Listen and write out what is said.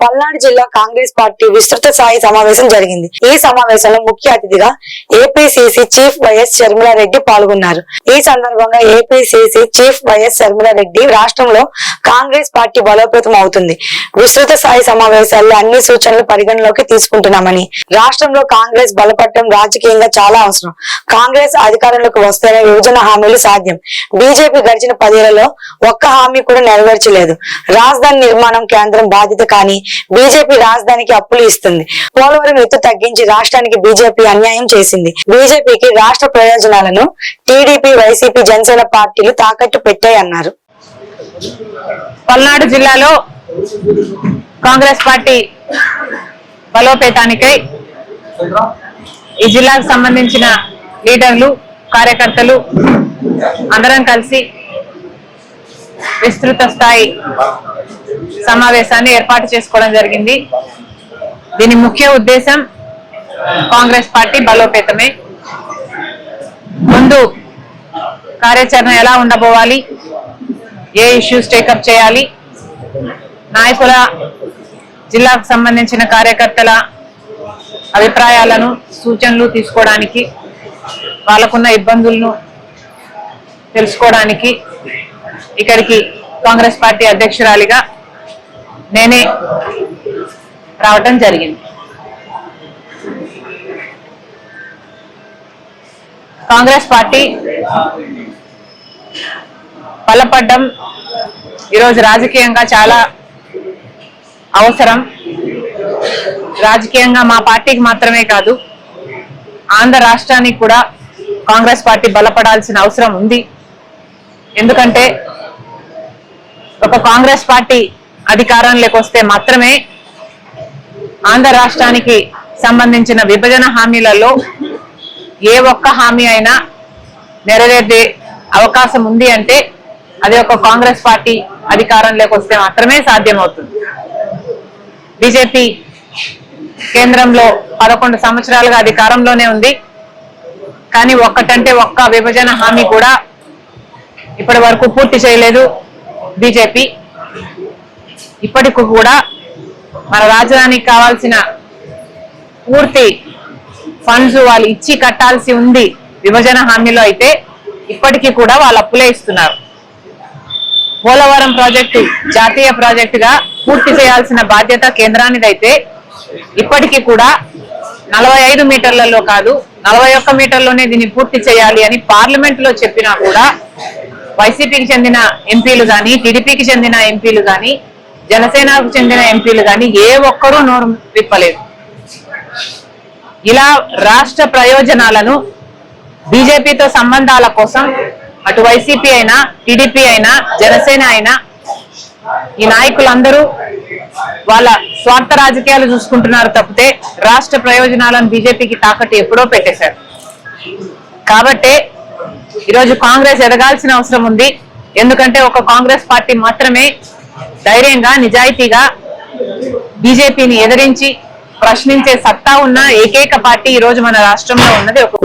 పల్నాడు జిల్లా కాంగ్రెస్ పార్టీ విస్తృత స్థాయి సమావేశం జరిగింది. ఈ సమావేశంలో ముఖ్య అతిథిగా ఏపీసీసీ చీఫ్ వైఎస్ షర్మిలారెడ్డి పాల్గొన్నారు. ఈ సందర్భంగా ఏపీసీసీ చీఫ్ వైఎస్ షర్మిలారెడ్డి రాష్ట్రంలో కాంగ్రెస్ పార్టీ బలోపేతం అవుతుంది. విస్తృత స్థాయి సమావేశాల్లో అన్ని సూచనలు పరిగణలోకి తీసుకుంటున్నామని, రాష్ట్రంలో కాంగ్రెస్ బలపడటం రాజకీయంగా చాలా అవసరం. కాంగ్రెస్ అధికారంలోకి వస్తేనే విభజన హామీలు సాధ్యం. బీజేపీ గడిచిన 10 ఏళ్లలో ఒక్క హామీ కూడా నెరవేర్చలేదు. రాజధాని నిర్మాణం కేంద్రం బాధ్యత కానీ బీజేపీ రాజధానికి అప్పులు ఇస్తుంది. పోలవరం ఎత్తు తగ్గించి రాష్ట్రానికి బీజేపీ అన్యాయం చేసింది. బీజేపీకి రాష్ట్ర ప్రయోజనాలను టీడీపీ, వైసీపీ, జనసేన పార్టీలు తాకట్టు పెట్టాయన్నారు. పల్నాడు జిల్లాలో కాంగ్రెస్ పార్టీ బలోపేతానికై ఈ జిల్లాకు సంబంధించిన లీడర్లు, కార్యకర్తలు అందరం కలిసి విస్తృత స్థాయి సమావేశాన్ని ఏర్పాటు చేసుకోవడం జరిగింది. దీని ముఖ్య ఉద్దేశం కాంగ్రెస్ పార్టీ బలోపేతమే. ముందు కార్యాచరణ ఎలా ఉండబోవాలి, ఏ ఇష్యూస్ టేకప్ చేయాలి, నాయకుల, జిల్లాకు సంబంధించిన కార్యకర్తల అభిప్రాయాలను, సూచనలు తీసుకోవడానికి, వాళ్ళకున్న ఇబ్బందులను తెలుసుకోవడానికి ఇక్కడికి కాంగ్రెస్ పార్టీ అధ్యక్షురాలిగా నేనే రావటం జరిగింది. కాంగ్రెస్ పార్టీ బలపడ్డం ఈరోజు రాజకీయంగా చాలా అవసరం. రాజకీయంగా మా పార్టీకి మాత్రమే కాదు, ఆంధ్ర రాష్ట్రానికి కూడా కాంగ్రెస్ పార్టీ బలపడాల్సిన అవసరం ఉంది. ఎందుకంటే ఒక కాంగ్రెస్ పార్టీ అధికారంలోకి వస్తే మాత్రమే ఆంధ్ర రాష్ట్రానికి సంబంధించిన విభజన హామీలలో ఏ ఒక్క హామీ అయినా నెరవేరే అవకాశం ఉంది అంటే అది ఒక కాంగ్రెస్ పార్టీ అధికారంలోకి వస్తే మాత్రమే సాధ్యమవుతుంది. బీజేపీ కేంద్రంలో 11 సంవత్సరాలుగా అధికారంలోనే ఉంది. కానీ ఒక్కటంటే ఒక్క విభజన హామీ కూడా ఇప్పటి వరకు పూర్తి చేయలేదు బీజేపీ. ఇప్పటికి కూడా మన రాజధానికి కావాల్సిన పూర్తి ఫండ్స్ వాళ్ళు ఇచ్చి కట్టాల్సి ఉంది విభజన హామీలో. అయితే ఇప్పటికీ కూడా వాళ్ళు అప్పులే ఇస్తున్నారు. పోలవరం ప్రాజెక్టు జాతీయ ప్రాజెక్టుగా పూర్తి చేయాల్సిన బాధ్యత కేంద్రానిదైతే ఇప్పటికీ కూడా 45 మీటర్లలో కాదు 41 మీటర్లోనే దీన్ని పూర్తి చేయాలి అని పార్లమెంట్ లో చెప్పినా కూడా వైసీపీకి చెందిన ఎంపీలు కానీ, టీడీపీకి చెందిన ఎంపీలు కానీ, జనసేనకు చెందిన ఎంపీలు కానీ ఏ ఒక్కరూ నోరు విప్పలేదు. ఇలా రాష్ట్ర ప్రయోజనాలను బీజేపీతో సంబంధాల కోసం అటు వైసీపీ అయినా, టీడీపీ అయినా, జనసేన అయినా ఈ నాయకులందరూ వాళ్ళ స్వార్థ రాజకీయాలు చూసుకుంటున్నారు తప్పితే రాష్ట్ర ప్రయోజనాలను బీజేపీకి తాకట్టు ఎప్పుడో పెట్టేశారు. కాబట్టే ఈరోజు కాంగ్రెస్ ఎదగాల్సిన అవసరం ఉంది. ఎందుకంటే ఒక కాంగ్రెస్ పార్టీ మాత్రమే ధైర్యంగా, నిజాయితీగా బీజేపీని ఎదిరించి ప్రశ్నించే సత్తా ఉన్న ఏకైక పార్టీ ఈరోజు మన రాష్ట్రంలో ఉన్నది ఒక